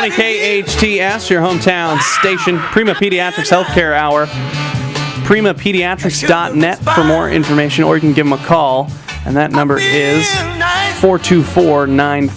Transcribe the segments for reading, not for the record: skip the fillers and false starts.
620 KHTS, your hometown station. Prima Pediatrics Healthcare Hour. PrimaPediatrics.net for more information, or you can give them a call, and that number is 424-9000,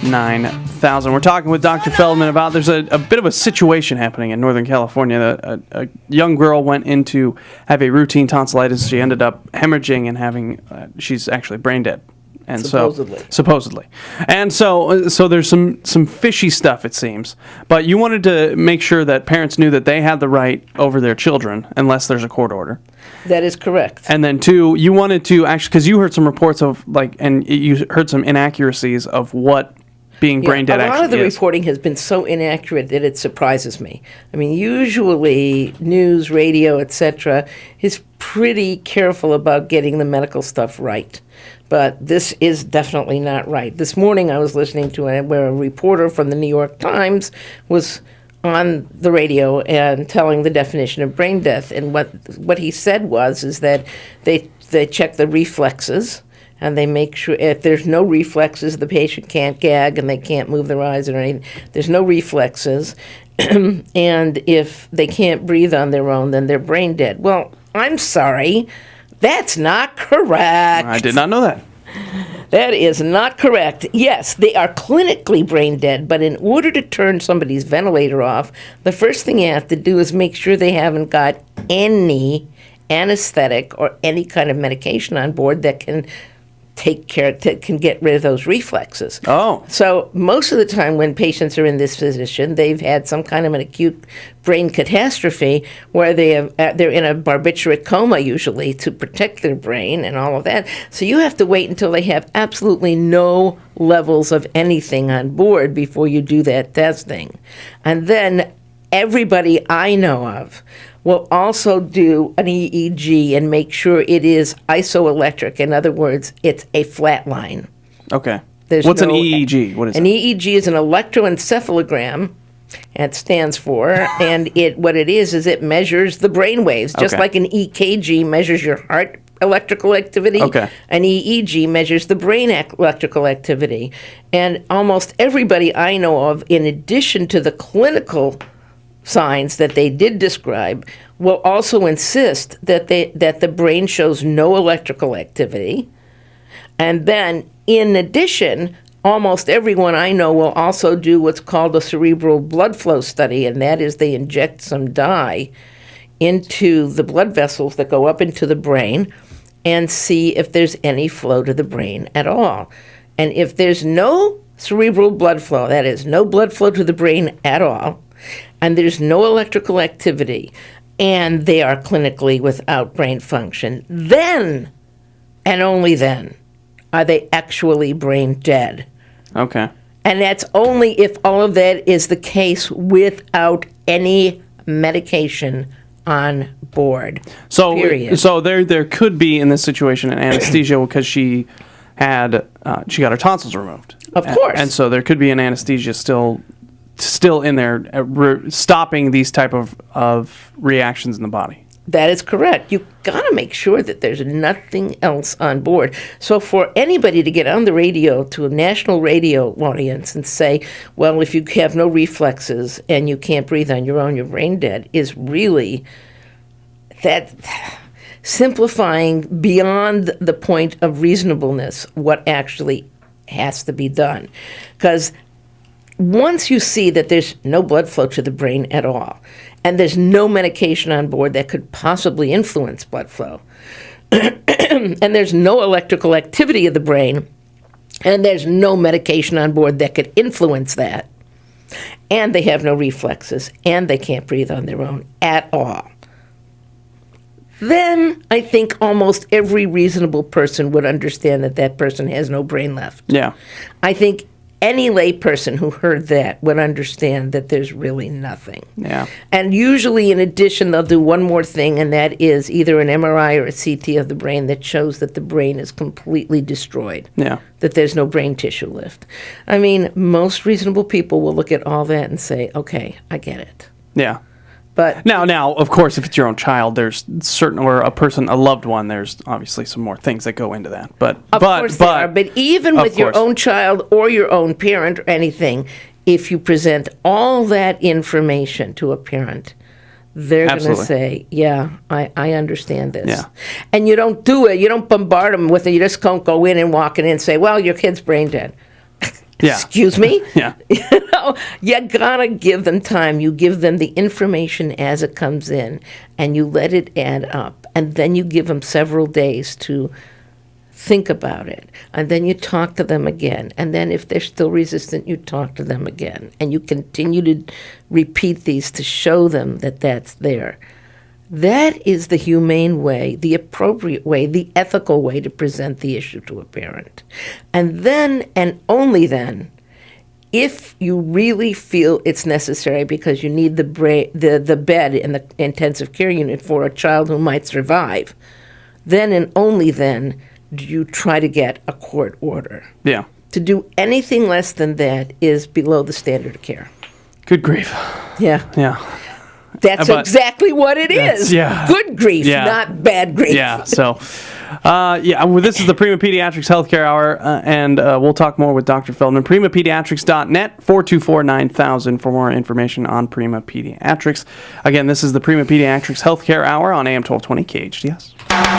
661-424-9000. We're talking with Dr. Feldman about there's a bit of a situation happening in Northern California. A young girl went in to have a routine tonsillitis. She ended up hemorrhaging and having, she's actually brain dead. And supposedly. And so there's some fishy stuff, it seems. But you wanted to make sure that parents knew that they had the right over their children unless there's a court order. That is correct. And then, two, you wanted to actually, because you heard some reports of, and you heard some inaccuracies of what being brain dead actually is. A lot of the reporting has been so inaccurate that it surprises me. I mean, usually news, radio, etc., is pretty careful about getting the medical stuff right. But this is definitely not right. This morning I was listening to where a reporter from the New York Times was on the radio and telling the definition of brain death. And what he said is that they check the reflexes, and they make sure if there's no reflexes, the patient can't gag and they can't move their eyes or anything. There's no reflexes. And if they can't breathe on their own, then they're brain dead. Well, I'm sorry. That's not correct. I did not know that. That is not correct. Yes, they are clinically brain dead, but in order to turn somebody's ventilator off, the first thing you have to do is make sure they haven't got any anesthetic or any kind of medication on board that can can get rid of those reflexes. Oh. So most of the time when patients are in this position, they've had some kind of an acute brain catastrophe where they're in a barbiturate coma usually to protect their brain and all of that. So you have to wait until they have absolutely no levels of anything on board before you do that testing. And then everybody I know of will also do an EEG and make sure it is isoelectric. In other words, it's a flat line. Okay. What's an EEG? What is an EEG is an electroencephalogram. It stands for, and what it is it measures the brain waves, just like an EKG measures your heart electrical activity. Okay. An EEG measures the brain electrical activity. And almost everybody I know of, in addition to the clinical signs that they did describe, will also insist that the brain shows no electrical activity. And then, in addition, almost everyone I know will also do what's called a cerebral blood flow study, and that is they inject some dye into the blood vessels that go up into the brain and see if there's any flow to the brain at all. And if there's no cerebral blood flow, that is, no blood flow to the brain at all, and there's no electrical activity, and they are clinically without brain function, then, and only then, are they actually brain dead. Okay. And that's only if all of that is the case without any medication on board. So, period. So there could be in this situation an anesthesia because she got her tonsils removed. Of course. And so there could be an anesthesia still in there, stopping these type of reactions in the body. That is correct. You've got to make sure that there's nothing else on board. So for anybody to get on the radio to a national radio audience and say, well, if you have no reflexes and you can't breathe on your own, you're brain dead, is really that simplifying beyond the point of reasonableness what actually has to be done. Because once you see that there's no blood flow to the brain at all, and there's no medication on board that could possibly influence blood flow, and there's no electrical activity of the brain, and there's no medication on board that could influence that, and they have no reflexes, and they can't breathe on their own at all, then I think almost every reasonable person would understand that that person has no brain left. Yeah. I think any lay person who heard that would understand that there's really nothing. Yeah. And usually, in addition, they'll do one more thing, and that is either an MRI or a CT of the brain that shows that the brain is completely destroyed. Yeah. That there's no brain tissue left. I mean, most reasonable people will look at all that and say, okay, I get it. Yeah. But Now, of course, if it's your own child, there's certain, or a loved one, there's obviously some more things that go into that. But of course there are. But even of with your course. own child or your own parent or anything, if you present all that information to a parent, they're going to Absolutely. say, yeah, I understand this. Yeah. And you don't do it. You don't bombard them with it. You just don't go in and walk in and say, well, your kid's brain dead. Yeah. Excuse me? Yeah. You gotta give them time. You give them the information as it comes in, and you let it add up. And then you give them several days to think about it. And then you talk to them again. And then if they're still resistant, you talk to them again. And you continue to repeat these to show them that that's there. That is the humane way, the appropriate way, the ethical way to present the issue to a parent. And then, and only then, if you really feel it's necessary because you need the bed in the intensive care unit for a child who might survive, then and only then do you try to get a court order. Yeah. To do anything less than that is below the standard of care. Good grief. Yeah. Yeah. That's But exactly what it is. yeah. Good grief, Yeah. not bad grief. Yeah. So, well, this is the Prima Pediatrics Healthcare Hour, and we'll talk more with Dr. Feldman. PrimaPediatrics.net, 424-9000 for more information on Prima Pediatrics. Again, this is the Prima Pediatrics Healthcare Hour on AM 1220 KHTS.